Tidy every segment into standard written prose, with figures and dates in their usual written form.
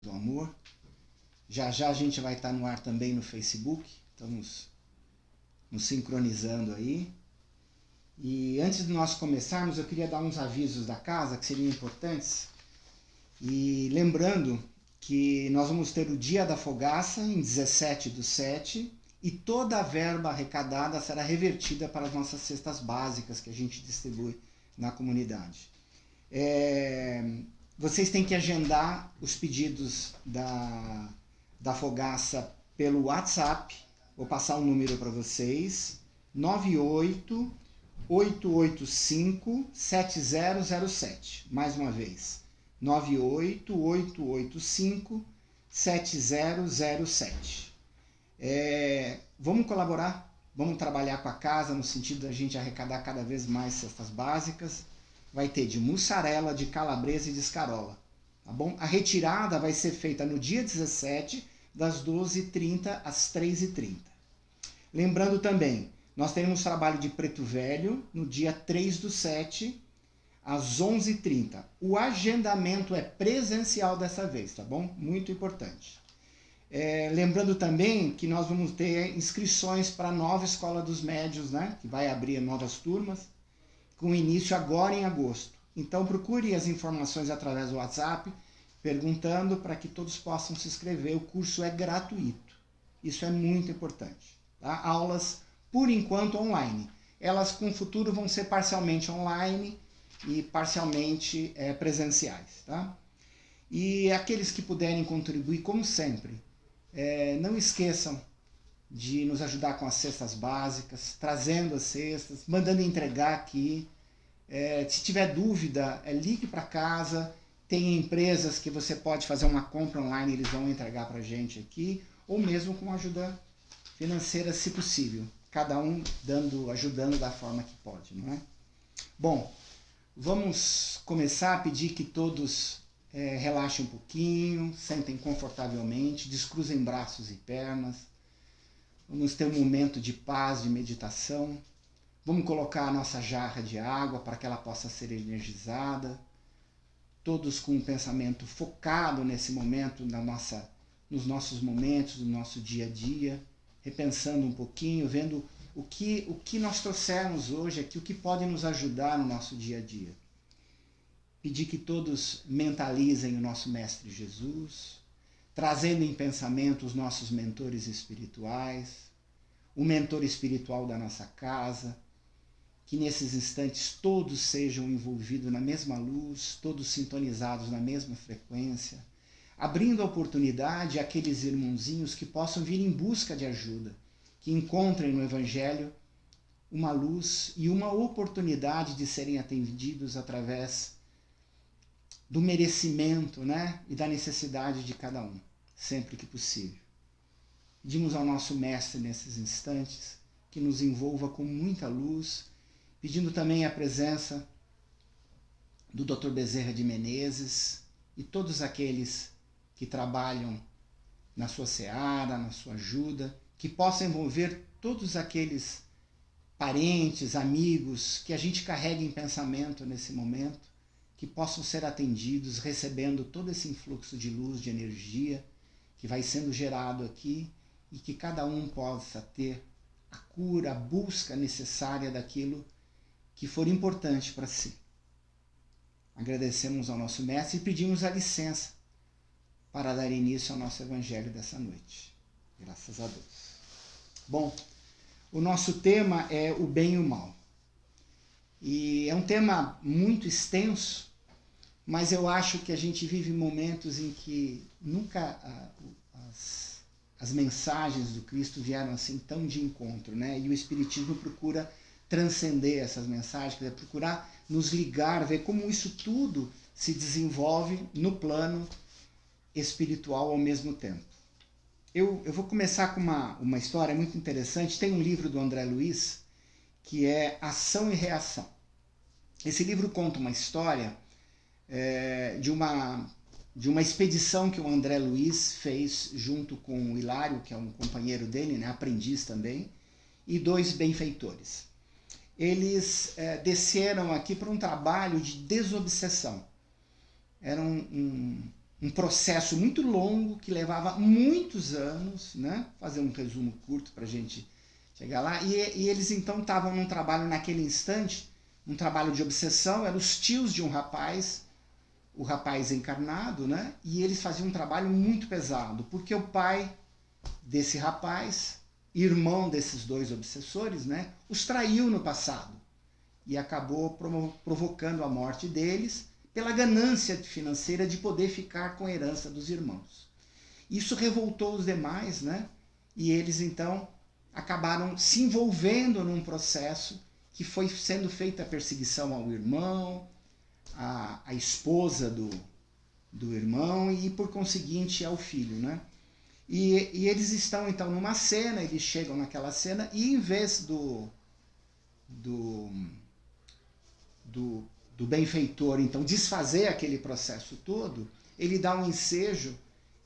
do amor. Já já a gente vai estar no ar também no Facebook, estamos nos sincronizando aí. E antes de nós começarmos, eu queria dar uns avisos da casa que seriam importantes. E lembrando que nós vamos ter o Dia da Fogaça em 17/7 e toda a verba arrecadada será revertida para as nossas cestas básicas que a gente distribui na comunidade. Vocês têm que agendar os pedidos da Fogaça pelo WhatsApp. Vou passar o número para vocês: 98-885-7007. Mais uma vez, 98-885-7007. Vamos colaborar, vamos trabalhar com a casa no sentido da gente arrecadar cada vez mais cestas básicas. Vai ter de mussarela, de calabresa e de escarola, tá bom? A retirada vai ser feita no dia 17, das 12h30 às 3h30. Lembrando também, nós teremos trabalho de Preto Velho no dia 3/7, às 11h30. O agendamento é presencial dessa vez, tá bom? Muito importante. Lembrando também que nós vamos ter inscrições para a nova Escola dos Médios, né? Que vai abrir novas turmas, com início agora em agosto. Então procure as informações através do WhatsApp, perguntando para que todos possam se inscrever. O curso é gratuito. Isso é muito importante. Tá? Aulas, por enquanto, online. Elas, com o futuro, vão ser parcialmente online e parcialmente presenciais. Tá? E aqueles que puderem contribuir, como sempre, não esqueçam de nos ajudar com as cestas básicas, trazendo as cestas, mandando entregar aqui. Se tiver dúvida, ligue para casa. Tem empresas que você pode fazer uma compra online, eles vão entregar para a gente aqui, ou mesmo com ajuda financeira, se possível. Cada um ajudando da forma que pode, não é? Bom, vamos começar a pedir que todos relaxem um pouquinho, sentem confortavelmente, descruzem braços e pernas. Vamos ter um momento de paz, de meditação. Vamos colocar a nossa jarra de água para que ela possa ser energizada. Todos com um pensamento focado nesse momento, nos nossos momentos, do nosso dia a dia, repensando um pouquinho, vendo o que nós trouxemos hoje aqui, o que pode nos ajudar no nosso dia a dia. Pedir que todos mentalizem o nosso Mestre Jesus, trazendo em pensamento os nossos mentores espirituais, o mentor espiritual da nossa casa, que nesses instantes todos sejam envolvidos na mesma luz, todos sintonizados na mesma frequência, abrindo a oportunidade àqueles irmãozinhos que possam vir em busca de ajuda, que encontrem no Evangelho uma luz e uma oportunidade de serem atendidos através do merecimento, né? E da necessidade de cada um, sempre que possível. Pedimos ao nosso Mestre nesses instantes que nos envolva com muita luz, pedindo também a presença do Dr. Bezerra de Menezes e todos aqueles que trabalham na sua seara, na sua ajuda, que possam envolver todos aqueles parentes, amigos que a gente carrega em pensamento nesse momento, que possam ser atendidos, recebendo todo esse influxo de luz, de energia que vai sendo gerado aqui e que cada um possa ter a cura, a busca necessária daquilo que for importante para si. Agradecemos ao nosso Mestre e pedimos a licença para dar início ao nosso Evangelho dessa noite. Graças a Deus. Bom, o nosso tema é o bem e o mal. E é um tema muito extenso, mas eu acho que a gente vive momentos em que nunca as mensagens do Cristo vieram assim tão de encontro, né? E o Espiritismo procura transcender essas mensagens, quer dizer, procurar nos ligar, ver como isso tudo se desenvolve no plano espiritual ao mesmo tempo. Eu vou começar com uma história muito interessante. Tem um livro do André Luiz que é Ação e Reação. Esse livro conta uma história de uma expedição que o André Luiz fez junto com o Hilário, que é um companheiro dele, né, aprendiz também, e 2 benfeitores. Eles desceram aqui para um trabalho de desobsessão. Era um processo muito longo que levava muitos anos, né? Fazer um resumo curto para a gente chegar lá. E eles então estavam num trabalho naquele instante, um trabalho de obsessão, eram os tios de um rapaz, o rapaz encarnado, né? E eles faziam um trabalho muito pesado, porque o pai desse rapaz, irmão desses dois obsessores, né? Os traiu no passado e acabou provocando a morte deles pela ganância financeira de poder ficar com a herança dos irmãos. Isso revoltou os demais, né? E eles então acabaram se envolvendo num processo que foi sendo feita a perseguição ao irmão, a esposa do irmão e, por conseguinte, ao filho, né? E eles estão, então, numa cena, eles chegam naquela cena e, em vez do benfeitor, então, desfazer aquele processo todo, ele dá um ensejo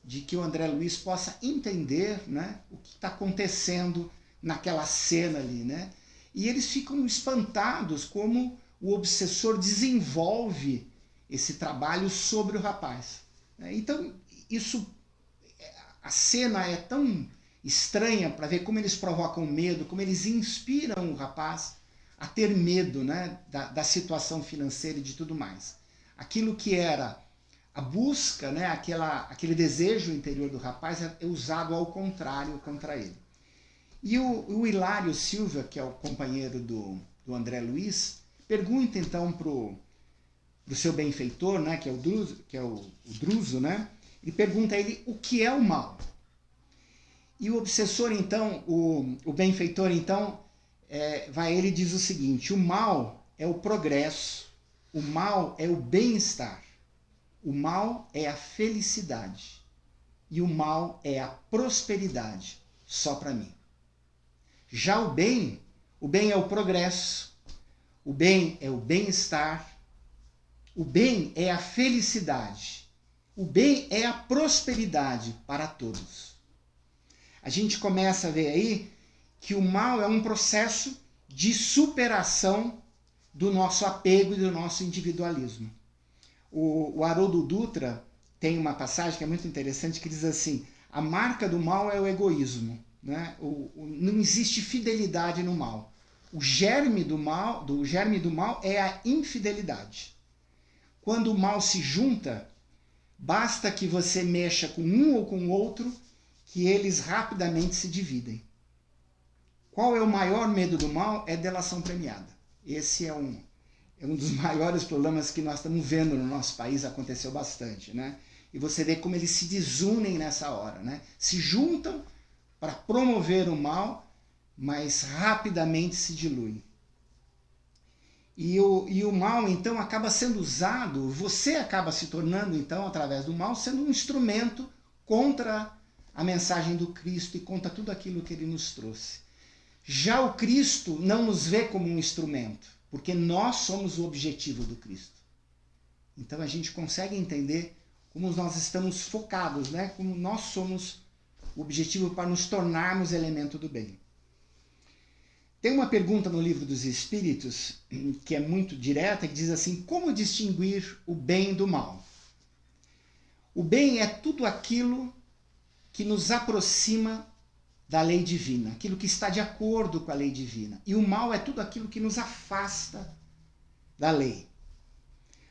de que o André Luiz possa entender, né, o que está acontecendo naquela cena ali, né? E eles ficam espantados como o obsessor desenvolve esse trabalho sobre o rapaz. Então, a cena é tão estranha para ver como eles provocam medo, como eles inspiram o rapaz a ter medo, né, da situação financeira e de tudo mais. Aquilo que era a busca, né, aquele desejo interior do rapaz é usado ao contrário contra ele. E o Hilário Silva, que é o companheiro do André Luiz, pergunta então pro seu benfeitor, né, que é o Druso, né? Ele pergunta a ele o que é o mal. E o obsessor, então, o benfeitor, então, ele diz o seguinte: o mal é o progresso, o mal é o bem-estar, o mal é a felicidade e o mal é a prosperidade, só para mim. Já o bem é o progresso, o bem é o bem-estar, o bem é a felicidade, o bem é a prosperidade para todos. A gente começa a ver aí que o mal é um processo de superação do nosso apego e do nosso individualismo. O Haroldo Dutra tem uma passagem que é muito interessante que diz assim: a marca do mal é o egoísmo, né? Não existe fidelidade no mal. O germe do mal é a infidelidade. Quando o mal se junta, basta que você mexa com um ou com o outro, que eles rapidamente se dividem. Qual é o maior medo do mal? É delação premiada. Esse é um dos maiores problemas que nós estamos vendo no nosso país, aconteceu bastante, né? E você vê como eles se desunem nessa hora, né? Se juntam para promover o mal, mas rapidamente se diluem. E o mal, então, acaba sendo usado, você acaba se tornando, então, através do mal, sendo um instrumento contra a mensagem do Cristo e contra tudo aquilo que ele nos trouxe. Já o Cristo não nos vê como um instrumento, porque nós somos o objetivo do Cristo. Então a gente consegue entender como nós estamos focados, né? Como nós somos o objetivo para nos tornarmos elemento do bem. Tem uma pergunta no Livro dos Espíritos, que é muito direta, que diz assim: como distinguir o bem do mal? O bem é tudo aquilo que nos aproxima da lei divina, aquilo que está de acordo com a lei divina. E o mal é tudo aquilo que nos afasta da lei.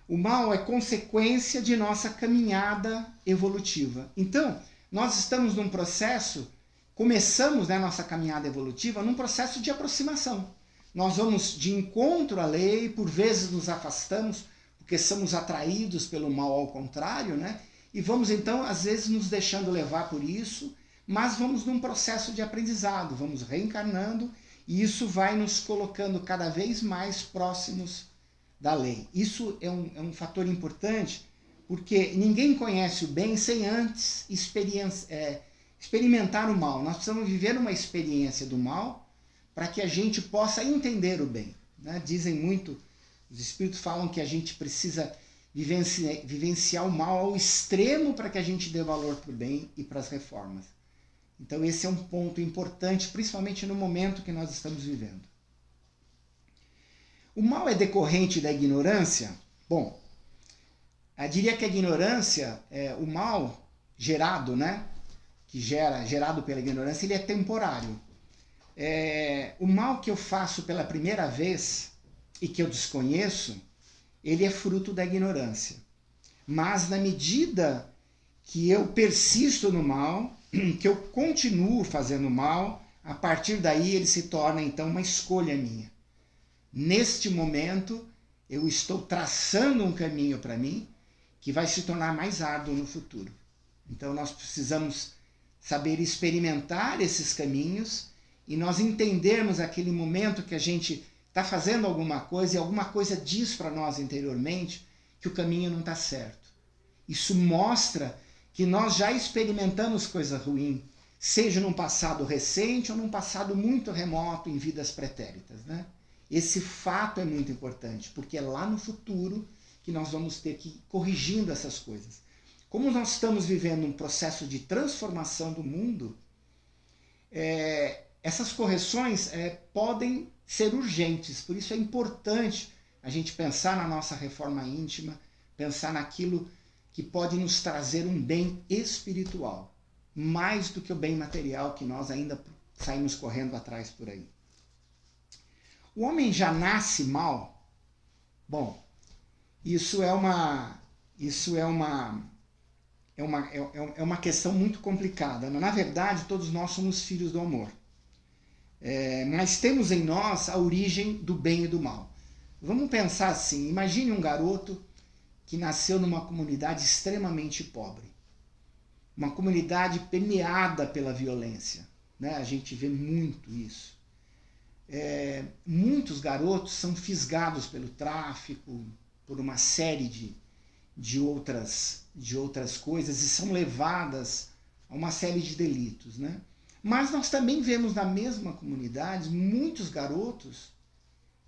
O mal é consequência de nossa caminhada evolutiva. Então, nós estamos num processo, começamos, né, nossa caminhada evolutiva num processo de aproximação. Nós vamos de encontro à lei, por vezes nos afastamos, porque somos atraídos pelo mal ao contrário, né? E vamos então, às vezes, nos deixando levar por isso, mas vamos num processo de aprendizado, vamos reencarnando, e isso vai nos colocando cada vez mais próximos da lei. Isso é um fator importante, porque ninguém conhece o bem sem antes experimentar o mal. Nós precisamos viver uma experiência do mal para que a gente possa entender o bem, né? Dizem muito, os espíritos falam que a gente precisa vivenciar o mal ao extremo para que a gente dê valor para o bem e para as reformas. Então esse é um ponto importante, principalmente no momento que nós estamos vivendo. O mal é decorrente da ignorância? Bom, Eu diria que a ignorância, o mal gerado, né? Gerado pela ignorância, ele é temporário. O mal que eu faço pela primeira vez e que eu desconheço, ele é fruto da ignorância. Mas na medida que eu persisto no mal, que eu continuo fazendo mal, a partir daí ele se torna então uma escolha minha. Neste momento, eu estou traçando um caminho para mim que vai se tornar mais árduo no futuro. Então nós precisamos saber experimentar esses caminhos e nós entendermos aquele momento que a gente está fazendo alguma coisa e alguma coisa diz para nós interiormente que o caminho não está certo. Isso mostra que nós já experimentamos coisa ruim, seja num passado recente ou num passado muito remoto em vidas pretéritas, né? Esse fato é muito importante, porque é lá no futuro que nós vamos ter que ir corrigindo essas coisas. Como nós estamos vivendo um processo de transformação do mundo, essas correções podem ser urgentes, por isso é importante a gente pensar na nossa reforma íntima, pensar naquilo que pode nos trazer um bem espiritual, mais do que o bem material que nós ainda saímos correndo atrás por aí. O homem já nasce mal? Bom, isso é uma questão muito complicada. Na verdade, todos nós somos filhos do amor. Mas temos em nós a origem do bem e do mal. Vamos pensar assim, imagine um garoto que nasceu numa comunidade extremamente pobre. Uma comunidade permeada pela violência, né? A gente vê muito isso. Muitos garotos são fisgados pelo tráfico, por uma série de outras coisas e são levadas a uma série de delitos, né? Mas nós também vemos na mesma comunidade muitos garotos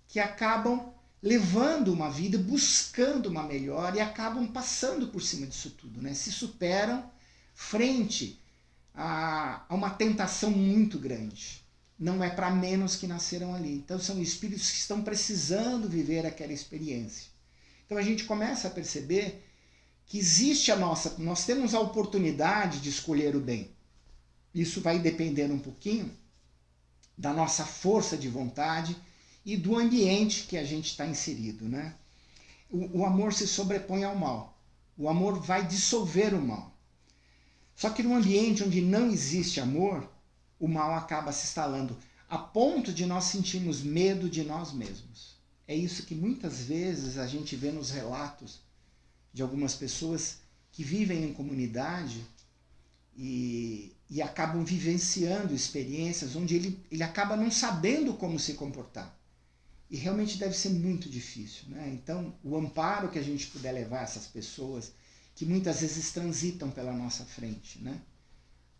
que acabam levando uma vida, buscando uma melhor e acabam passando por cima disso tudo, né? Se superam frente a uma tentação muito grande. Não é para menos que nasceram ali. Então são espíritos que estão precisando viver aquela experiência. Então a gente começa a perceber que existe nós temos a oportunidade de escolher o bem. Isso vai depender um pouquinho da nossa força de vontade e do ambiente que a gente está inserido, né? O amor se sobrepõe ao mal. O amor vai dissolver o mal. Só que num ambiente onde não existe amor, o mal acaba se instalando, a ponto de nós sentirmos medo de nós mesmos. É isso que muitas vezes a gente vê nos relatos de algumas pessoas que vivem em comunidade e acabam vivenciando experiências onde ele acaba não sabendo como se comportar. E realmente deve ser muito difícil, né? Então, o amparo que a gente puder levar a essas pessoas, que muitas vezes transitam pela nossa frente, né?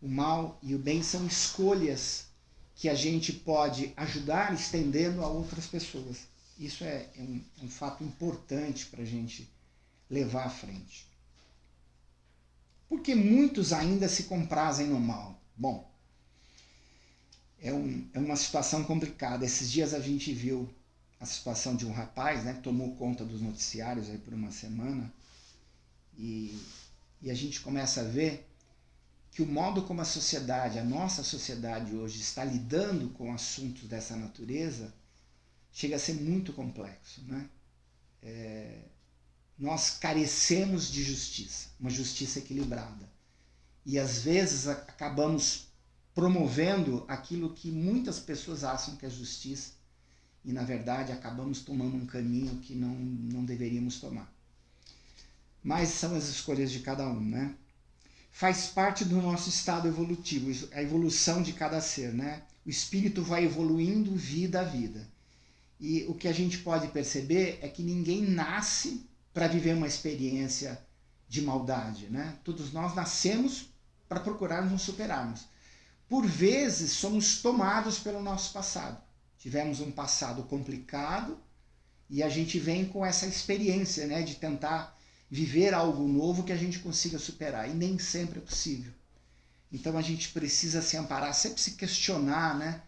O mal e o bem são escolhas que a gente pode ajudar estendendo a outras pessoas. Isso é um fato importante para a gente levar à frente. Porque muitos ainda se comprazem no mal. Bom, é uma situação complicada. Esses dias a gente viu a situação de um rapaz, né, que tomou conta dos noticiários aí por uma semana, e a gente começa a ver que o modo como a nossa sociedade hoje está lidando com assuntos dessa natureza, chega a ser muito complexo, né? Nós carecemos de justiça, uma justiça equilibrada. E às vezes acabamos promovendo aquilo que muitas pessoas acham que é justiça, e na verdade acabamos tomando um caminho que não deveríamos tomar. Mas são as escolhas de cada um, né? Faz parte do nosso estado evolutivo, a evolução de cada ser, né? O espírito vai evoluindo vida a vida. E o que a gente pode perceber é que ninguém nasce para viver uma experiência de maldade, né? Todos nós nascemos para procurar nos superarmos. Por vezes somos tomados pelo nosso passado. Tivemos um passado complicado e a gente vem com essa experiência, né, de tentar viver algo novo que a gente consiga superar, e nem sempre é possível. Então a gente precisa se amparar, sempre se questionar, né?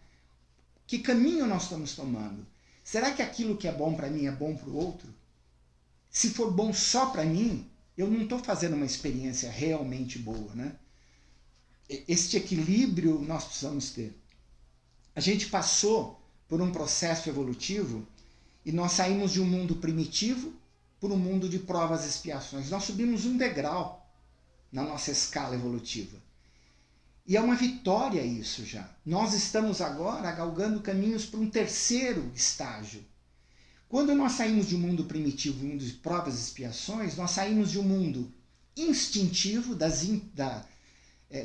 Que caminho nós estamos tomando? Será que aquilo que é bom para mim é bom para o outro? Se for bom só para mim, eu não estou fazendo uma experiência realmente boa, né? Este equilíbrio nós precisamos ter. A gente passou por um processo evolutivo e nós saímos de um mundo primitivo para um mundo de provas e expiações. Nós subimos um degrau na nossa escala evolutiva. E é uma vitória isso já. Nós estamos agora galgando caminhos para um terceiro estágio. Quando nós saímos de um mundo primitivo, um mundo de provas e expiações, nós saímos de um mundo instintivo,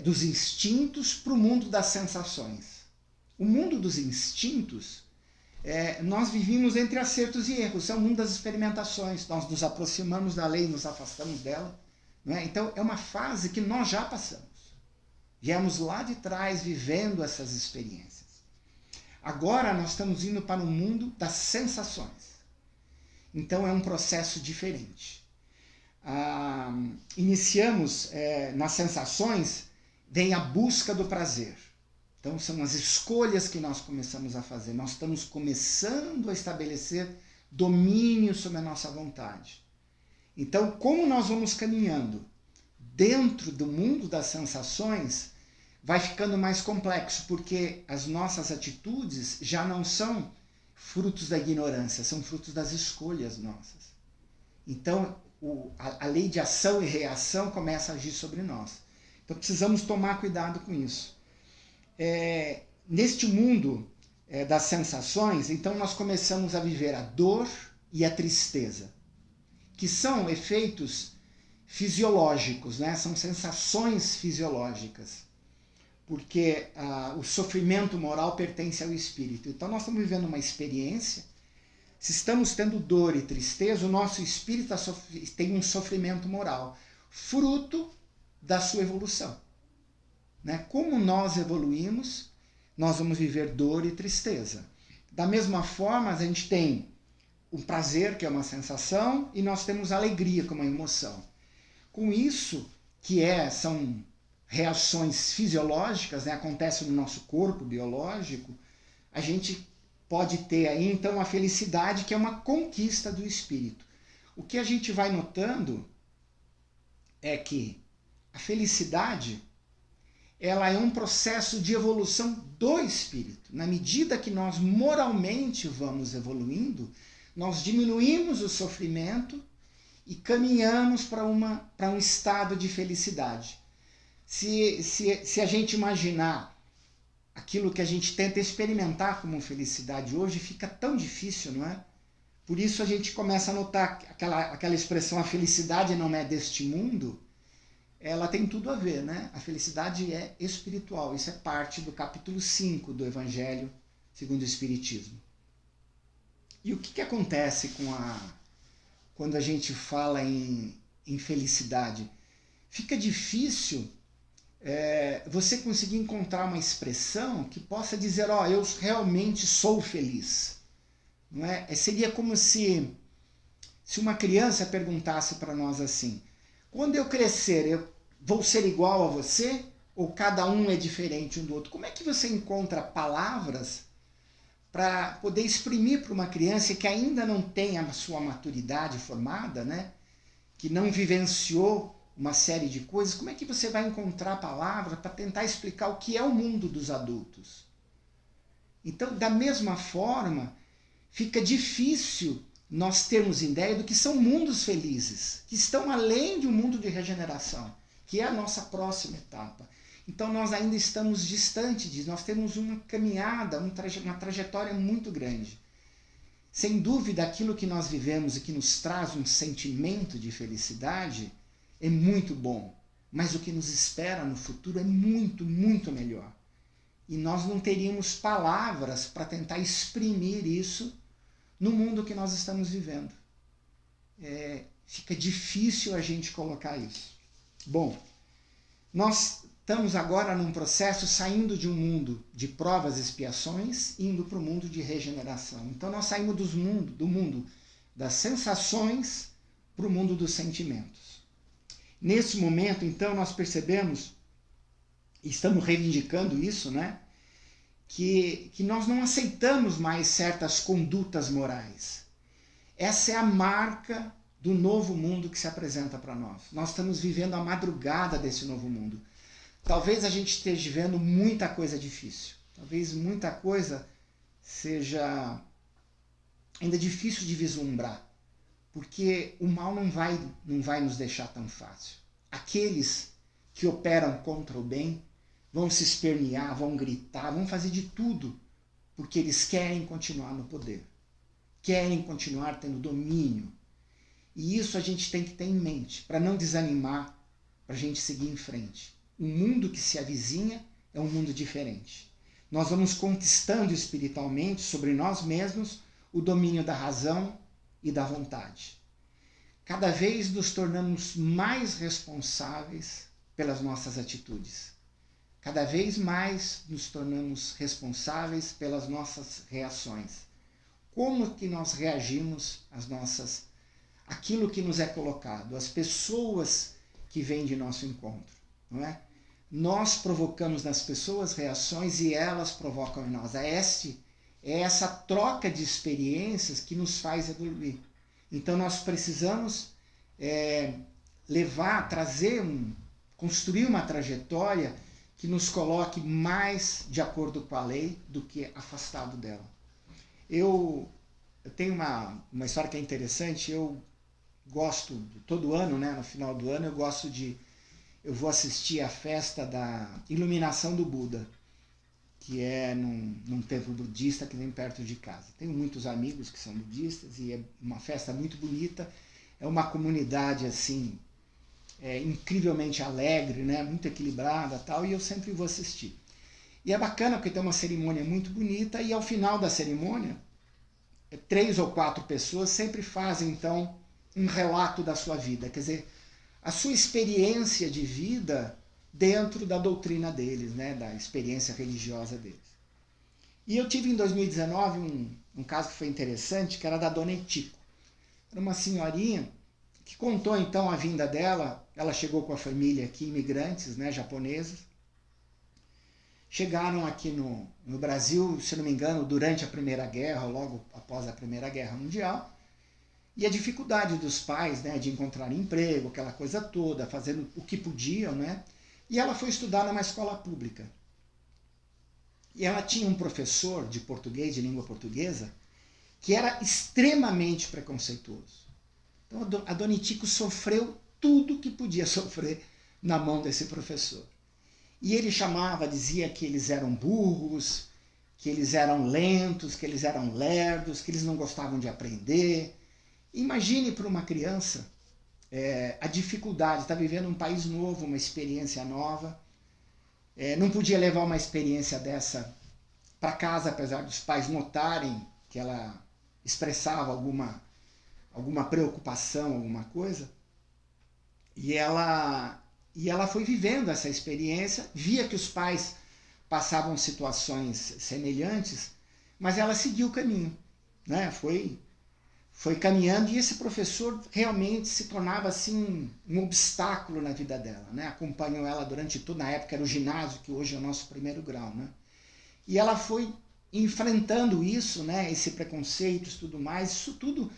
dos instintos, para o mundo das sensações. O mundo dos instintos, nós vivíamos entre acertos e erros, é o mundo das experimentações. Nós nos aproximamos da lei, nos afastamos dela. Não é? Então, é uma fase que nós já passamos. Viemos lá de trás vivendo essas experiências. Agora nós estamos indo para o mundo das sensações. Então, é um processo diferente. Iniciamos nas sensações, vem a busca do prazer. Então, são as escolhas que nós começamos a fazer. Nós estamos começando a estabelecer domínio sobre a nossa vontade. Então, como nós vamos caminhando dentro do mundo das sensações, vai ficando mais complexo, porque as nossas atitudes já não são frutos da ignorância, são frutos das escolhas nossas. Então, a lei de ação e reação começa a agir sobre nós. Então, precisamos tomar cuidado com isso. Neste mundo das sensações, então nós começamos a viver a dor e a tristeza, que são efeitos fisiológicos, né? São sensações fisiológicas, porque o sofrimento moral pertence ao espírito. Então nós estamos vivendo uma experiência, se estamos tendo dor e tristeza, o nosso espírito tem um sofrimento moral, fruto da sua evolução. Né? Como nós evoluímos, nós vamos viver dor e tristeza. Da mesma forma, a gente tem o prazer, que é uma sensação, e nós temos a alegria, como uma emoção. Com isso, são reações fisiológicas, né? Acontece no nosso corpo biológico, a gente pode ter aí, então, a felicidade, que é uma conquista do espírito. O que a gente vai notando é que a felicidade, ela é um processo de evolução do espírito. Na medida que nós moralmente vamos evoluindo, nós diminuímos o sofrimento e caminhamos para um estado de felicidade. Se a gente imaginar aquilo que a gente tenta experimentar como felicidade hoje, fica tão difícil, não é? Por isso a gente começa a notar aquela expressão, a felicidade não é deste mundo, ela tem tudo a ver, né? A felicidade é espiritual, isso é parte do capítulo 5 do Evangelho segundo o Espiritismo. E o que acontece quando a gente fala em felicidade? Fica difícil você conseguir encontrar uma expressão que possa dizer, eu realmente sou feliz. Não é? Seria como se uma criança perguntasse para nós assim, quando eu crescer, eu vou ser igual a você? Ou cada um é diferente um do outro? Como é que você encontra palavras para poder exprimir para uma criança que ainda não tem a sua maturidade formada, né? Que não vivenciou uma série de coisas? Como é que você vai encontrar palavras para tentar explicar o que é o mundo dos adultos? Então, da mesma forma, fica difícil nós termos ideia do que são mundos felizes, que estão além de um mundo de regeneração, que é a nossa próxima etapa. Então nós ainda estamos distantes disso, nós temos uma caminhada, uma trajetória muito grande. Sem dúvida, aquilo que nós vivemos e que nos traz um sentimento de felicidade é muito bom, mas o que nos espera no futuro é muito, muito melhor. E nós não teríamos palavras para tentar exprimir isso no mundo que nós estamos vivendo. Fica difícil a gente colocar isso. Bom, nós estamos agora num processo saindo de um mundo de provas e expiações e indo para o mundo de regeneração. Então nós saímos do mundo das sensações para o mundo dos sentimentos. Nesse momento, então, nós percebemos, e estamos reivindicando isso, né? Que nós não aceitamos mais certas condutas morais. Essa é a marca do novo mundo que se apresenta para nós. Nós estamos vivendo a madrugada desse novo mundo. Talvez a gente esteja vendo muita coisa difícil. Talvez muita coisa seja ainda difícil de vislumbrar, porque o mal não vai nos deixar tão fácil. Aqueles que operam contra o bem vão se espernear, vão gritar, vão fazer de tudo, porque eles querem continuar no poder, querem continuar tendo domínio. E isso a gente tem que ter em mente, para não desanimar, para a gente seguir em frente. O mundo que se avizinha é um mundo diferente. Nós vamos conquistando espiritualmente sobre nós mesmos o domínio da razão e da vontade. Cada vez nos tornamos mais responsáveis pelas nossas atitudes. Cada vez mais nos tornamos responsáveis pelas nossas reações. Como que nós reagimos àquilo que nos é colocado, às pessoas que vêm de nosso encontro, não é? Nós provocamos nas pessoas reações e elas provocam em nós. É essa troca de experiências que nos faz evoluir. Então nós precisamos construir uma trajetória que nos coloque mais de acordo com a lei do que afastado dela. Eu tenho uma história que é interessante. Eu gosto, todo ano, né, no final do ano, eu vou assistir a festa da iluminação do Buda, que é num templo budista que vem perto de casa. Tenho muitos amigos que são budistas e é uma festa muito bonita. É uma comunidade assim, incrivelmente alegre, né, muito equilibrada, tal, e eu sempre vou assistir. E é bacana porque tem uma cerimônia muito bonita e ao final da cerimônia, 3 ou 4 pessoas sempre fazem então um relato da sua vida, quer dizer, a sua experiência de vida dentro da doutrina deles, né, da experiência religiosa deles. E eu tive em 2019 um caso que foi interessante, que era da Dona Etiko. Era uma senhorinha que contou então a vinda dela. Ela chegou com a família aqui, imigrantes, né, japoneses. Chegaram aqui no Brasil, se não me engano, durante a Primeira Guerra, logo após a Primeira Guerra Mundial. E a dificuldade dos pais, né, de encontrar emprego, aquela coisa toda, fazendo o que podiam, né? E ela foi estudar numa escola pública. E ela tinha um professor de português, de língua portuguesa, que era extremamente preconceituoso. Então a Dona Etiko sofreu tudo que podia sofrer na mão desse professor. E ele dizia que eles eram burros, que eles eram lentos, que eles eram lerdos, que eles não gostavam de aprender. Imagine para uma criança a dificuldade, está vivendo um país novo, uma experiência nova, não podia levar uma experiência dessa para casa, apesar dos pais notarem que ela expressava alguma preocupação, alguma coisa, e ela foi vivendo essa experiência, via que os pais passavam situações semelhantes, mas ela seguiu o caminho, né? Foi caminhando, e esse professor realmente se tornava assim um obstáculo na vida dela, né? Acompanhou ela durante toda a época, era o ginásio, que hoje é o nosso primeiro grau, né? E ela foi enfrentando isso, né? Esse preconceito e tudo mais. Isso tudo,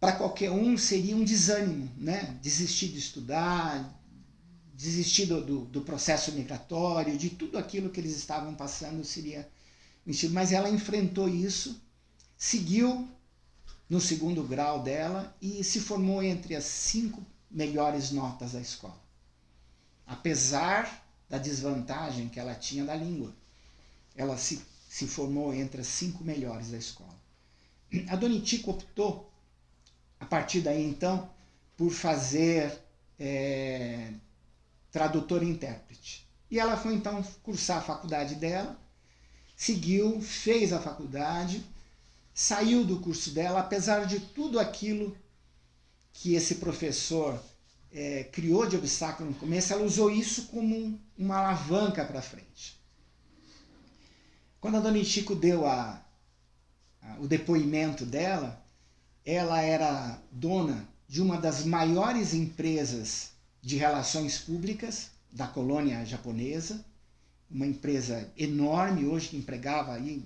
para qualquer um, seria um desânimo, né? Desistir de estudar, desistir do processo migratório, de tudo aquilo que eles estavam passando seria... Mas ela enfrentou isso, seguiu no segundo grau dela e se formou entre as 5 melhores notas da escola. Apesar da desvantagem que ela tinha da língua, ela se formou entre as 5 melhores da escola. A Dona Etiko optou, a partir daí então, por fazer tradutor e intérprete. E ela foi então cursar a faculdade dela, seguiu, fez a faculdade, saiu do curso dela, apesar de tudo aquilo que esse professor criou de obstáculo no começo, ela usou isso como uma alavanca para frente. Quando a Dona Etiko deu o depoimento dela, ela era dona de uma das maiores empresas de relações públicas da colônia japonesa, uma empresa enorme hoje que empregava aí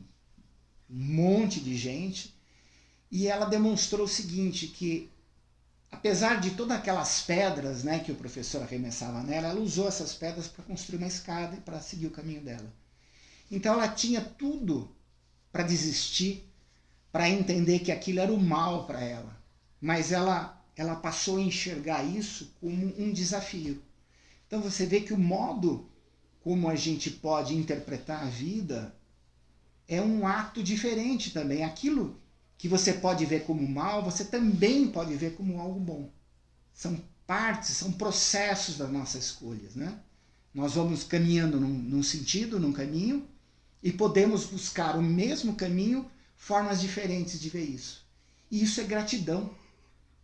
um monte de gente, e ela demonstrou o seguinte, que apesar de todas aquelas pedras, né, que o professor arremessava nela, ela usou essas pedras para construir uma escada e para seguir o caminho dela. Então ela tinha tudo para desistir, para entender que aquilo era o mal para ela. Mas ela passou a enxergar isso como um desafio. Então você vê que o modo como a gente pode interpretar a vida é um ato diferente também. Aquilo que você pode ver como mal, você também pode ver como algo bom. São partes, são processos das nossas escolhas, né? Nós vamos caminhando num sentido, num caminho, e podemos buscar o mesmo caminho, formas diferentes de ver isso. E isso é gratidão.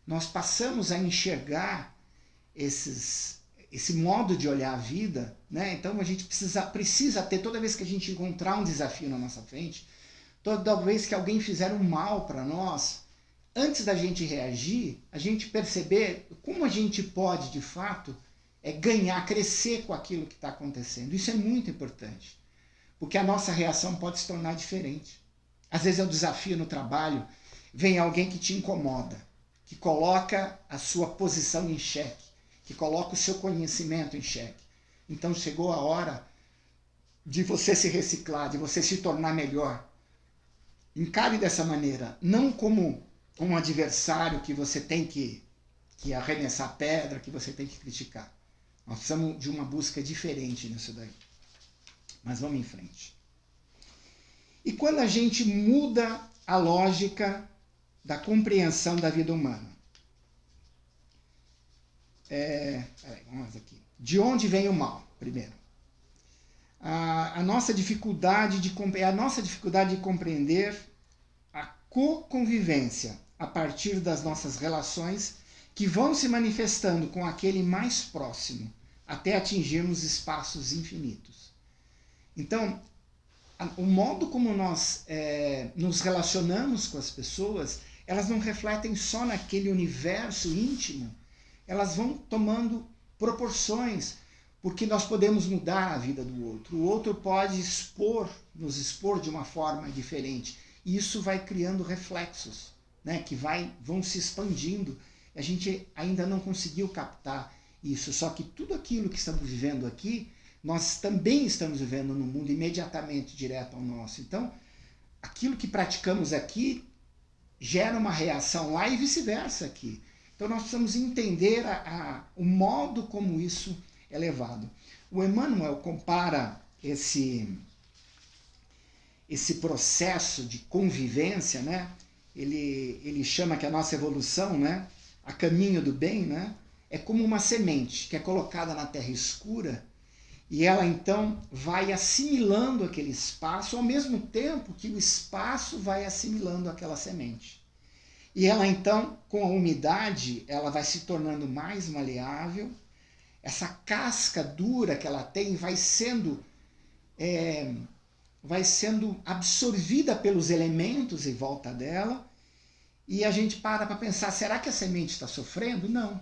Nós passamos a enxergar esse modo de olhar a vida, né? Então a gente precisa ter, toda vez que a gente encontrar um desafio na nossa frente, toda vez que alguém fizer um mal para nós, antes da gente reagir, a gente perceber como a gente pode, de fato, ganhar, crescer com aquilo que está acontecendo. Isso é muito importante, porque a nossa reação pode se tornar diferente. Às vezes é um desafio no trabalho, vem alguém que te incomoda, que coloca a sua posição em xeque, que coloca o seu conhecimento em xeque. Então chegou a hora de você se reciclar, de você se tornar melhor. Encare dessa maneira, não como um adversário que você tem que arremessar pedra, que você tem que criticar. Nós precisamos de uma busca diferente nisso daí. Mas vamos em frente. E quando a gente muda a lógica da compreensão da vida humana? Vamos aqui. De onde vem o mal, primeiro? A nossa dificuldade de compreender a co-convivência a partir das nossas relações que vão se manifestando com aquele mais próximo até atingirmos espaços infinitos. Então, o modo como nós nos relacionamos com as pessoas, elas não refletem só naquele universo íntimo, elas vão tomando proporções, porque nós podemos mudar a vida do outro. O outro pode nos expor de uma forma diferente. E isso vai criando reflexos, né, que vão se expandindo. A gente ainda não conseguiu captar isso, só que tudo aquilo que estamos vivendo aqui, nós também estamos vivendo no mundo imediatamente direto ao nosso. Então, aquilo que praticamos aqui gera uma reação lá e vice-versa aqui. Então nós precisamos entender o modo como isso é levado. O Emmanuel compara esse processo de convivência, né? Ele chama que a nossa evolução, né, a caminho do bem, né, é como uma semente que é colocada na terra escura e ela então vai assimilando aquele espaço ao mesmo tempo que o espaço vai assimilando aquela semente. E ela então, com a umidade, ela vai se tornando mais maleável. Essa casca dura que ela tem vai sendo absorvida pelos elementos em volta dela. E a gente para pensar, será que a semente está sofrendo? Não.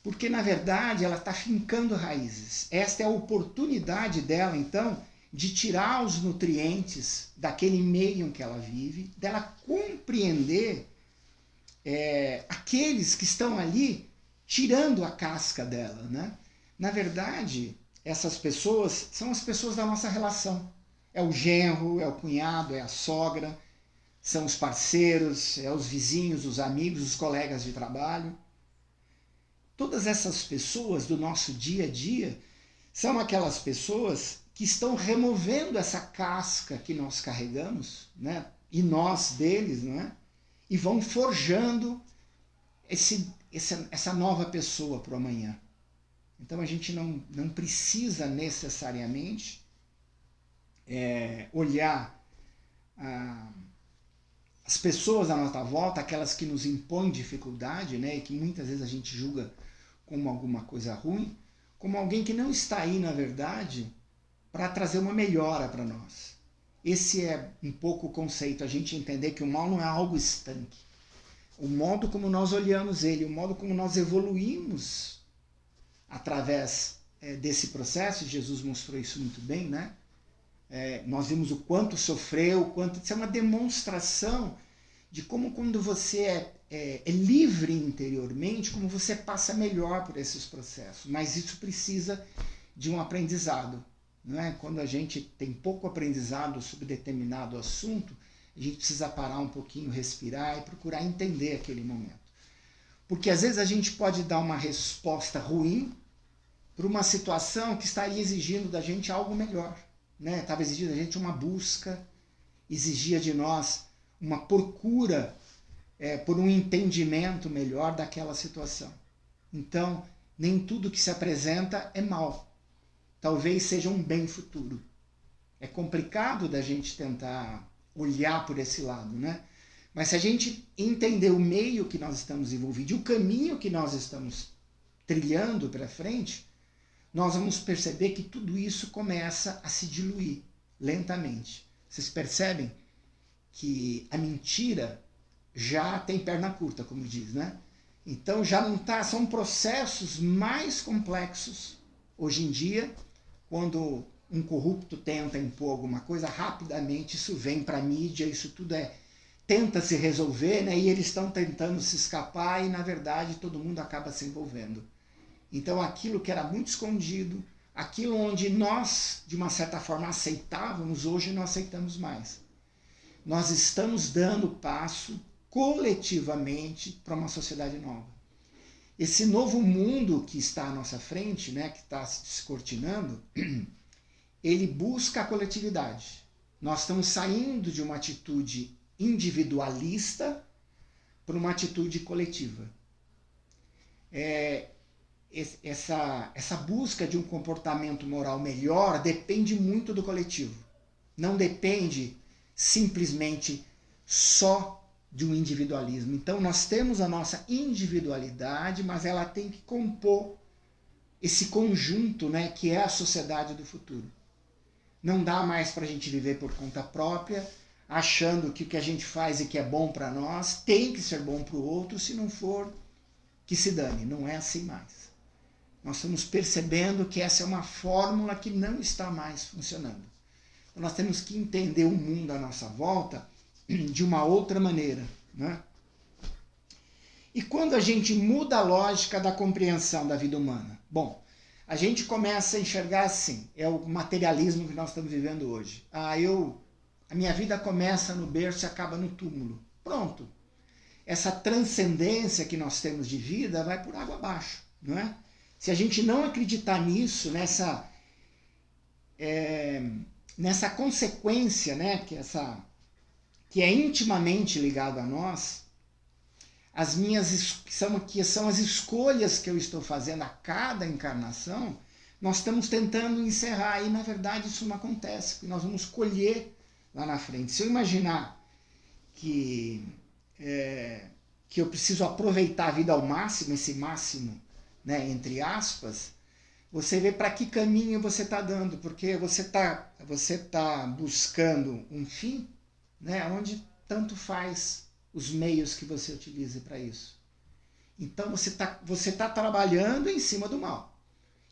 Porque, na verdade, ela está fincando raízes. Esta é a oportunidade dela, então, de tirar os nutrientes daquele meio em que ela vive, dela compreender aqueles que estão ali tirando a casca dela, né? Na verdade, essas pessoas são as pessoas da nossa relação. É o genro, é o cunhado, é a sogra, são os parceiros, é os vizinhos, os amigos, os colegas de trabalho. Todas essas pessoas do nosso dia a dia são aquelas pessoas que estão removendo essa casca que nós carregamos, né? E nós deles, né? E vão forjando essa nova pessoa para o amanhã. Então a gente não precisa necessariamente olhar as pessoas à nossa volta, aquelas que nos impõem dificuldade, né? E que muitas vezes a gente julga como alguma coisa ruim, como alguém que não está aí, na verdade, para trazer uma melhora para nós. Esse é um pouco o conceito, a gente entender que o mal não é algo estanque. O modo como nós olhamos ele, o modo como nós evoluímos através desse processo, Jesus mostrou isso muito bem, né? Nós vimos o quanto sofreu, isso é uma demonstração de como quando você é livre interiormente, como você passa melhor por esses processos. Mas isso precisa de um aprendizado. Não é? Quando a gente tem pouco aprendizado sobre determinado assunto, a gente precisa parar um pouquinho, respirar e procurar entender aquele momento. Porque às vezes a gente pode dar uma resposta ruim para uma situação que estaria exigindo da gente algo melhor. Né? Estava exigindo da gente uma busca, exigia de nós uma procura por um entendimento melhor daquela situação. Então, nem tudo que se apresenta é mal. Talvez seja um bem futuro. É complicado da gente tentar olhar por esse lado, né? Mas se a gente entender o meio que nós estamos envolvidos e o caminho que nós estamos trilhando para frente, nós vamos perceber que tudo isso começa a se diluir lentamente. Vocês percebem que a mentira já tem perna curta, como diz, né? Então já não tá, são processos mais complexos hoje em dia, quando um corrupto tenta impor alguma coisa, rapidamente isso vem para a mídia, isso tudo tenta se resolver, né? E eles estão tentando se escapar e, na verdade, todo mundo acaba se envolvendo. Então, aquilo que era muito escondido, aquilo onde nós, de uma certa forma, aceitávamos, hoje não aceitamos mais. Nós estamos dando passo coletivamente para uma sociedade nova. Esse novo mundo que está à nossa frente, né, que está se descortinando, ele busca a coletividade. Nós estamos saindo de uma atitude individualista para uma atitude coletiva. Essa busca de um comportamento moral melhor depende muito do coletivo. Não depende simplesmente só de um individualismo. Então nós temos a nossa individualidade, mas ela tem que compor esse conjunto, né, que é a sociedade do futuro. Não dá mais para a gente viver por conta própria, achando que o que a gente faz e que é bom para nós tem que ser bom para o outro, se não for, que se dane. Não é assim mais. Nós estamos percebendo que essa é uma fórmula que não está mais funcionando. Então nós temos que entender o mundo à nossa volta de uma outra maneira, né? E quando a gente muda a lógica da compreensão da vida humana? Bom, a gente começa a enxergar assim, é o materialismo que nós estamos vivendo hoje. A minha vida começa no berço e acaba no túmulo. Pronto. Essa transcendência que nós temos de vida vai por água abaixo, não é? Se a gente não acreditar nisso, nessa consequência, né, que é intimamente ligado a nós, que são as escolhas que eu estou fazendo a cada encarnação, nós estamos tentando encerrar, e na verdade isso não acontece, porque nós vamos colher lá na frente. Se eu imaginar que eu preciso aproveitar a vida ao máximo, esse máximo, né, entre aspas, você vê para que caminho você está dando, porque você tá buscando um fim, né, onde tanto faz os meios que você utilize para isso. Então você tá trabalhando em cima do mal.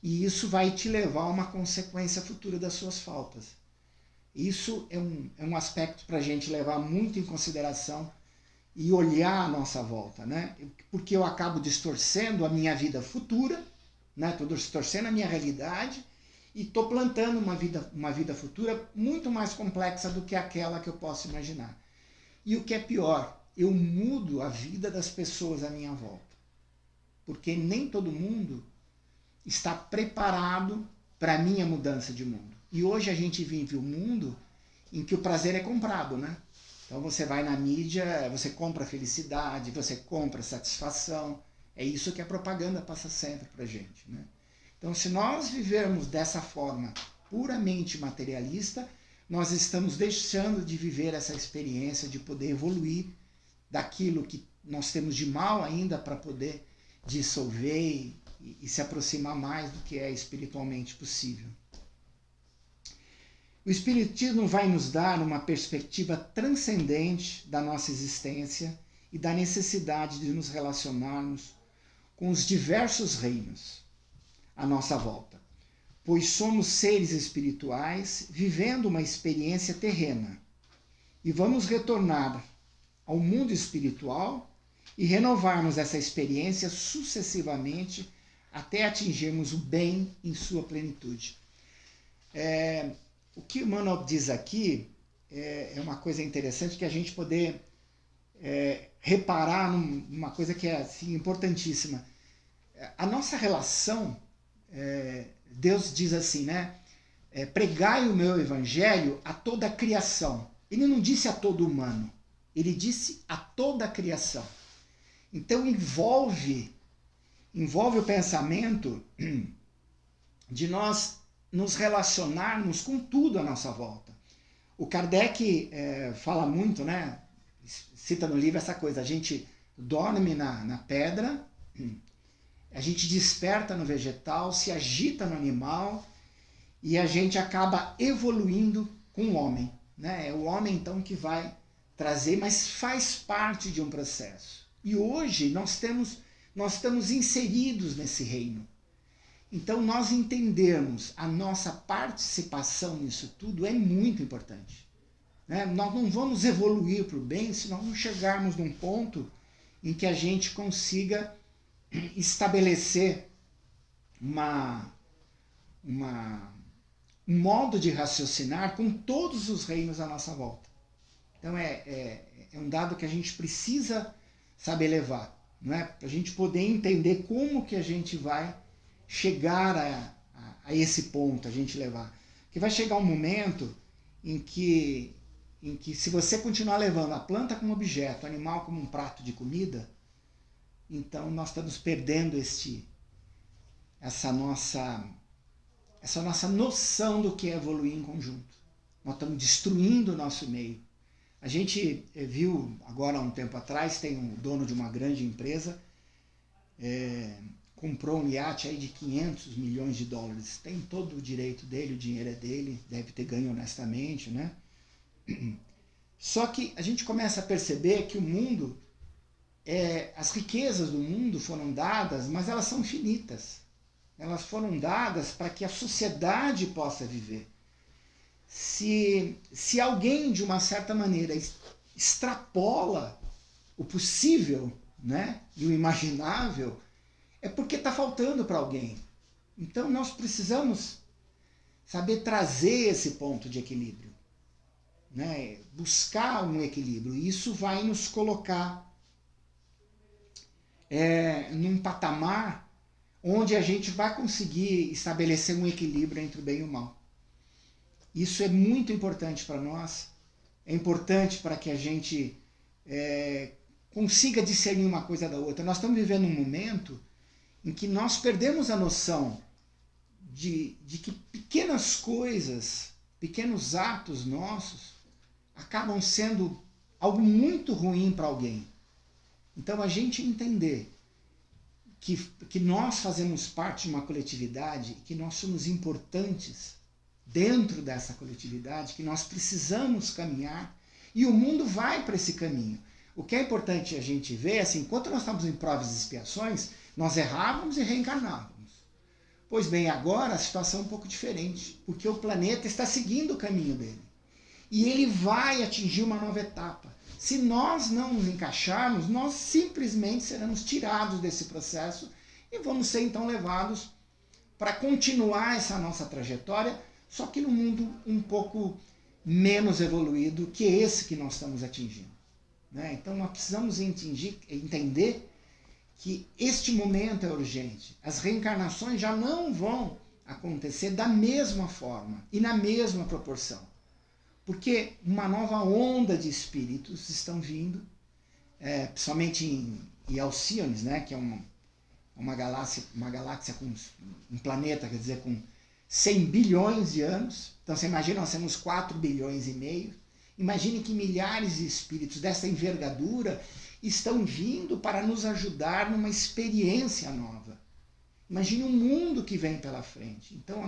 E isso vai te levar a uma consequência futura das suas faltas. Isso é um aspecto para a gente levar muito em consideração e olhar a nossa volta, né? Porque eu acabo distorcendo a minha vida futura, né? Estou distorcendo a minha realidade e estou plantando uma vida futura muito mais complexa do que aquela que eu posso imaginar. E o que é pior, eu mudo a vida das pessoas à minha volta. Porque nem todo mundo está preparado para a minha mudança de mundo. E hoje a gente vive um mundo em que o prazer é comprado, né? Então você vai na mídia, você compra felicidade, você compra satisfação. É isso que a propaganda passa sempre para a gente, né? Então se nós vivermos dessa forma puramente materialista, nós estamos deixando de viver essa experiência de poder evoluir daquilo que nós temos de mal ainda para poder dissolver e se aproximar mais do que é espiritualmente possível. O Espiritismo vai nos dar uma perspectiva transcendente da nossa existência e da necessidade de nos relacionarmos com os diversos reinos à nossa volta, pois somos seres espirituais vivendo uma experiência terrena e vamos retornar ao mundo espiritual e renovarmos essa experiência sucessivamente até atingirmos o bem em sua plenitude. O que Emmanuel diz aqui é uma coisa interessante, que a gente poder reparar numa coisa que é assim, importantíssima. A nossa relação, Deus diz assim, né? Pregai o meu evangelho a toda a criação. Ele não disse a todo humano, ele disse a toda a criação. Então envolve o pensamento de nós nos relacionarmos com tudo à nossa volta. O Kardec fala muito, né? Cita no livro essa coisa, a gente dorme na pedra, a gente desperta no vegetal, se agita no animal e a gente acaba evoluindo com o homem. Né? É o homem então que vai trazer, mas faz parte de um processo. E hoje nós estamos inseridos nesse reino. Então nós entendermos a nossa participação nisso tudo é muito importante. Né? Nós não vamos evoluir para o bem se nós não chegarmos num ponto em que a gente consiga estabelecer um modo de raciocinar com todos os reinos à nossa volta. Então é um dado que a gente precisa saber levar, não é? Para a gente poder entender como que a gente vai chegar a esse ponto, a gente levar. Porque vai chegar um momento em que se você continuar levando a planta como objeto, o animal como um prato de comida, então nós estamos perdendo essa nossa noção do que é evoluir em conjunto. Nós estamos destruindo o nosso meio. A gente viu agora, há um tempo atrás, tem um dono de uma grande empresa, comprou um iate aí de 500 milhões de dólares. Tem todo o direito dele, o dinheiro é dele, deve ter ganho honestamente, né? Só que a gente começa a perceber que o mundo, as riquezas do mundo foram dadas, mas elas são finitas. Elas foram dadas para que a sociedade possa viver. Se alguém, de uma certa maneira, extrapola o possível, né, e o imaginável, é porque está faltando para alguém. Então nós precisamos saber trazer esse ponto de equilíbrio, né, buscar um equilíbrio. E isso vai nos colocar num patamar onde a gente vai conseguir estabelecer um equilíbrio entre o bem e o mal. Isso é muito importante para nós, é importante para que a gente consiga discernir uma coisa da outra. Nós estamos vivendo um momento em que nós perdemos a noção de que pequenas coisas, pequenos atos nossos, acabam sendo algo muito ruim para alguém. Então a gente entender que nós fazemos parte de uma coletividade, que nós somos importantes dentro dessa coletividade, que nós precisamos caminhar, e o mundo vai para esse caminho. O que é importante a gente ver, assim, enquanto nós estamos em provas e expiações, nós errávamos e reencarnávamos. Pois bem, agora a situação é um pouco diferente, porque o planeta está seguindo o caminho dele. E ele vai atingir uma nova etapa. Se nós não nos encaixarmos, nós simplesmente seremos tirados desse processo e vamos ser então levados para continuar essa nossa trajetória, só que num mundo um pouco menos evoluído que esse que nós estamos atingindo. Né? Então nós precisamos entender que este momento é urgente. As reencarnações já não vão acontecer da mesma forma e na mesma proporção. Porque uma nova onda de espíritos estão vindo, principalmente em Alcíones, né, que é uma galáxia com um planeta, quer dizer, com 100 bilhões de anos. Então você imagina, nós temos 4 bilhões e meio. Imagine que milhares de espíritos dessa envergadura estão vindo para nos ajudar numa experiência nova. Imagine um mundo que vem pela frente. Então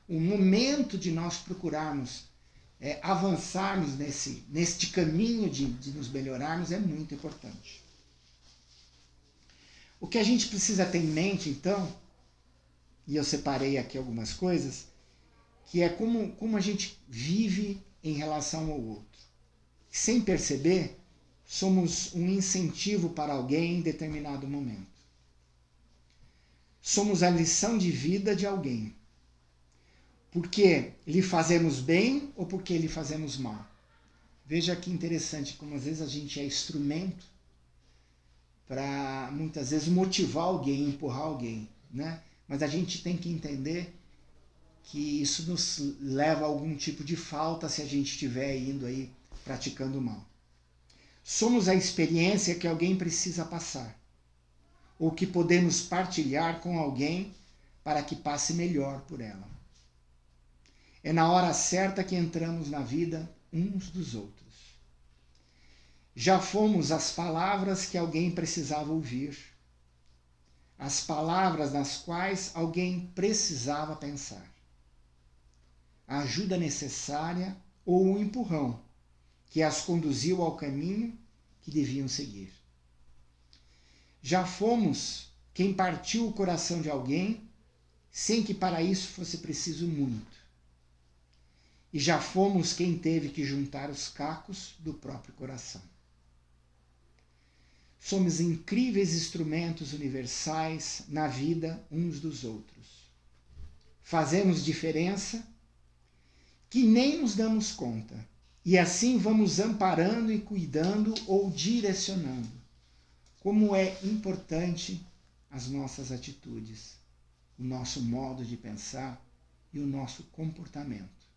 o momento de nós procurarmos avançarmos neste caminho de nos melhorarmos é muito importante. O que a gente precisa ter em mente, então, e eu separei aqui algumas coisas, que é como a gente vive em relação ao outro. Sem perceber, somos um incentivo para alguém em determinado momento. Somos a lição de vida de alguém. Porque lhe fazemos bem ou porque lhe fazemos mal? Veja que interessante como às vezes a gente é instrumento para muitas vezes motivar alguém, empurrar alguém, né? Mas a gente tem que entender que isso nos leva a algum tipo de falta se a gente estiver indo aí praticando mal. Somos a experiência que alguém precisa passar, ou que podemos partilhar com alguém para que passe melhor por ela. É na hora certa que entramos na vida uns dos outros. Já fomos as palavras que alguém precisava ouvir, as palavras nas quais alguém precisava pensar, a ajuda necessária ou o empurrão que as conduziu ao caminho que deviam seguir. Já fomos quem partiu o coração de alguém sem que para isso fosse preciso muito. E já fomos quem teve que juntar os cacos do próprio coração. Somos incríveis instrumentos universais na vida uns dos outros. Fazemos diferença que nem nos damos conta. E assim vamos amparando e cuidando ou direcionando. Como é importante as nossas atitudes, o nosso modo de pensar e o nosso comportamento.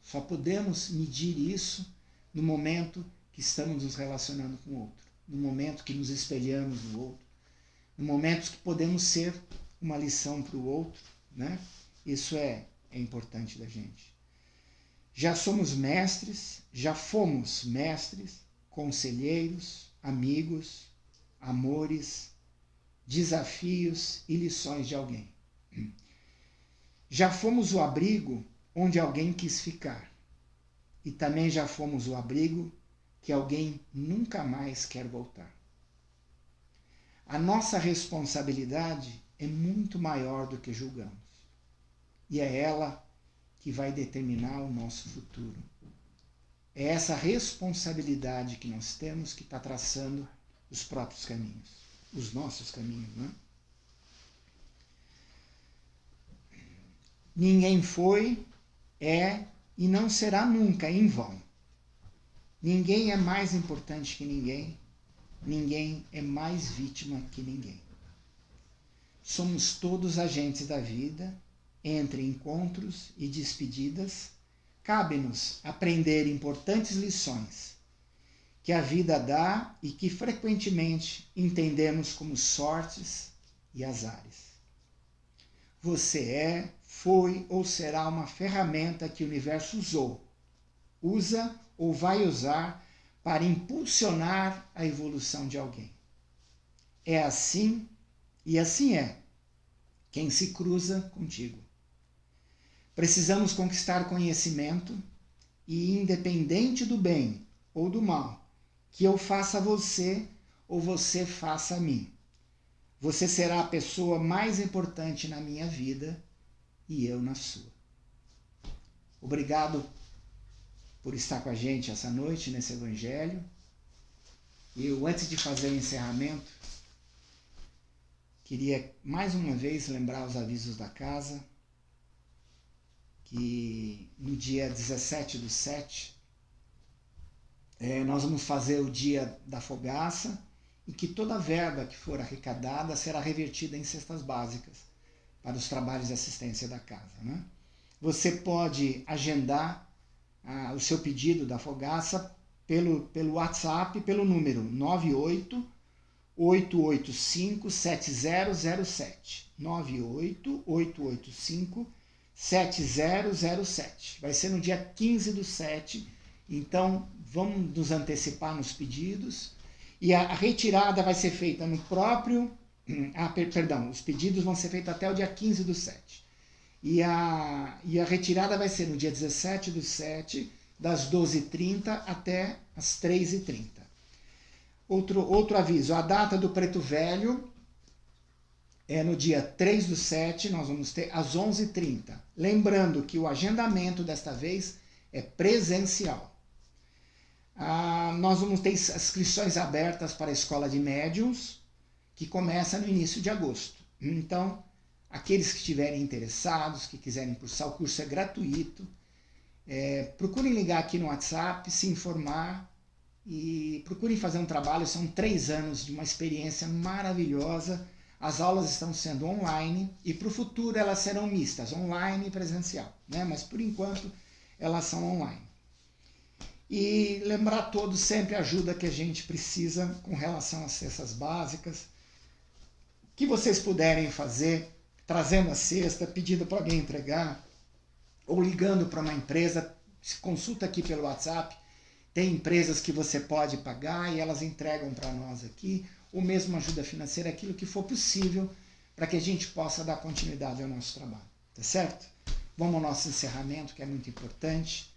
Só podemos medir isso no momento que estamos nos relacionando com o outro, no momento que nos espelhamos no outro, no momento que podemos ser uma lição para o outro, né? Isso é importante da gente. Já somos mestres, já fomos mestres, conselheiros, amigos, amores, desafios e lições de alguém. Já fomos o abrigo onde alguém quis ficar. E também já fomos o abrigo que alguém nunca mais quer voltar. A nossa responsabilidade é muito maior do que julgamos. E é ela que vai determinar o nosso futuro. É essa responsabilidade que nós temos que está traçando os próprios caminhos, os nossos caminhos, né? Ninguém foi, é e não será nunca em vão. Ninguém é mais importante que ninguém, ninguém é mais vítima que ninguém. Somos todos agentes da vida, entre encontros e despedidas, cabe-nos aprender importantes lições que a vida dá e que frequentemente entendemos como sortes e azares. Você é, foi ou será uma ferramenta que o universo usou, usa ou vai usar para impulsionar a evolução de alguém. É assim e assim é quem se cruza contigo. Precisamos conquistar conhecimento e, independente do bem ou do mal, que eu faça a você ou você faça a mim, você será a pessoa mais importante na minha vida e eu na sua. Obrigado por estar com a gente essa noite nesse Evangelho. Eu, antes de fazer o encerramento, queria mais uma vez lembrar os avisos da casa, que no dia 17/7 nós vamos fazer o dia da fogaça e que toda a verba que for arrecadada será revertida em cestas básicas para os trabalhos de assistência da casa, né? Você pode agendar o seu pedido da fogaça pelo WhatsApp, pelo número 98-885-7007. 98-885-7007. Vai ser no dia 15/7. Então, vamos nos antecipar nos pedidos. E a retirada vai ser feita no próprio... os pedidos vão ser feitos até o dia 15/7. E a retirada vai ser no dia 17/7, das 12h30 até as 3h30. Outro aviso, a data do Preto Velho é no dia 3/7, nós vamos ter às 11h30. Lembrando que o agendamento desta vez é presencial. Nós vamos ter inscrições abertas para a Escola de Médiuns, que começa no início de agosto. Então, aqueles que estiverem interessados, que quiserem cursar, o curso é gratuito. Procurem ligar aqui no WhatsApp, se informar e procurem fazer um trabalho. São 3 anos de uma experiência maravilhosa. As aulas estão sendo online e para o futuro elas serão mistas, online e presencial, né? Mas por enquanto elas são online. E lembrar a todos sempre a ajuda que a gente precisa com relação às cestas básicas. O que vocês puderem fazer, trazendo a cesta, pedindo para alguém entregar, ou ligando para uma empresa, se consulta aqui pelo WhatsApp, tem empresas que você pode pagar e elas entregam para nós aqui, ou mesmo ajuda financeira, aquilo que for possível para que a gente possa dar continuidade ao nosso trabalho, tá certo? Vamos ao nosso encerramento, que é muito importante.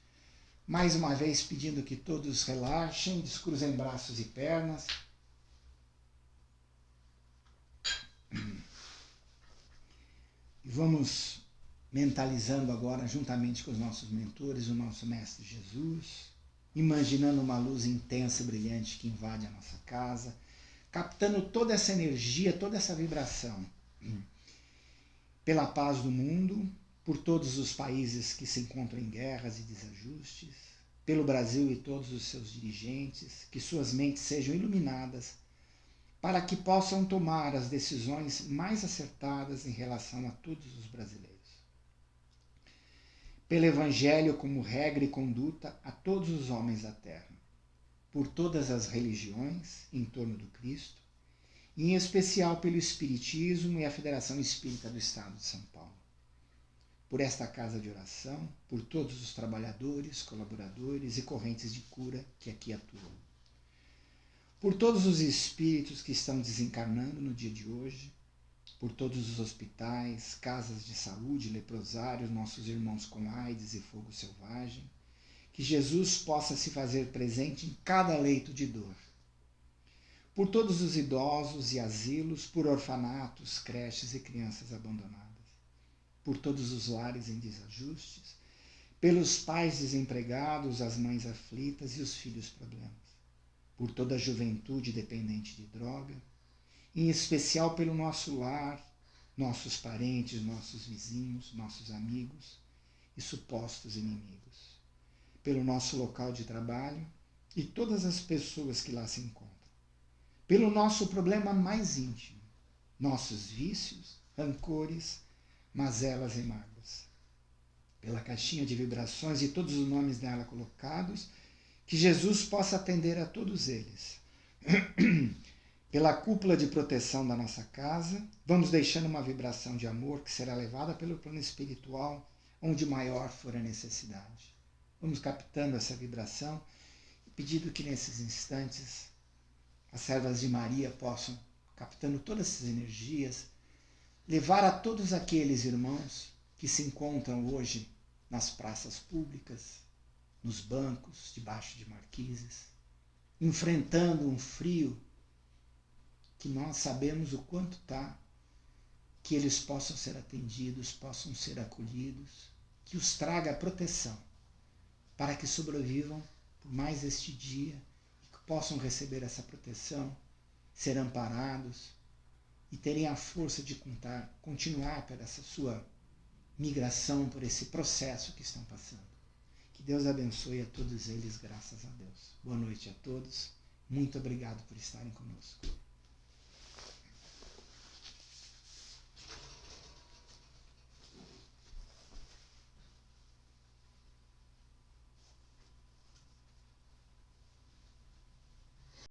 Mais uma vez pedindo que todos relaxem, descruzem braços e pernas. E vamos mentalizando agora, juntamente com os nossos mentores, o nosso Mestre Jesus, imaginando uma luz intensa e brilhante que invade a nossa casa, captando toda essa energia, toda essa vibração, pela paz do mundo, por todos os países que se encontram em guerras e desajustes, pelo Brasil e todos os seus dirigentes, que suas mentes sejam iluminadas, para que possam tomar as decisões mais acertadas em relação a todos os brasileiros. Pelo Evangelho como regra e conduta a todos os homens da terra, por todas as religiões em torno do Cristo, e em especial pelo Espiritismo e a Federação Espírita do Estado de São Paulo. Por esta casa de oração, por todos os trabalhadores, colaboradores e correntes de cura que aqui atuam. Por todos os espíritos que estão desencarnando no dia de hoje, por todos os hospitais, casas de saúde, leprosários, nossos irmãos com AIDS e fogo selvagem, que Jesus possa se fazer presente em cada leito de dor. Por todos os idosos e asilos, por orfanatos, creches e crianças abandonadas. Por todos os lares em desajustes, pelos pais desempregados, as mães aflitas e os filhos problemas. Por toda a juventude dependente de droga, em especial pelo nosso lar, nossos parentes, nossos vizinhos, nossos amigos e supostos inimigos. Pelo nosso local de trabalho e todas as pessoas que lá se encontram. Pelo nosso problema mais íntimo, nossos vícios, rancores, mazelas e mágoas. Pela caixinha de vibrações e todos os nomes nela colocados, que Jesus possa atender a todos eles. Pela cúpula de proteção da nossa casa, vamos deixando uma vibração de amor que será levada pelo plano espiritual, onde maior for a necessidade. Vamos captando essa vibração e pedindo que nesses instantes as servas de Maria possam, captando todas essas energias, levar a todos aqueles irmãos que se encontram hoje nas praças públicas, nos bancos, debaixo de marquises, enfrentando um frio que nós sabemos o quanto está, que eles possam ser atendidos, possam ser acolhidos, que os traga a proteção, para que sobrevivam por mais este dia e que possam receber essa proteção, ser amparados e terem a força de continuar por essa sua migração, por esse processo que estão passando. Que Deus abençoe a todos eles, graças a Deus. Boa noite a todos. Muito obrigado por estarem conosco.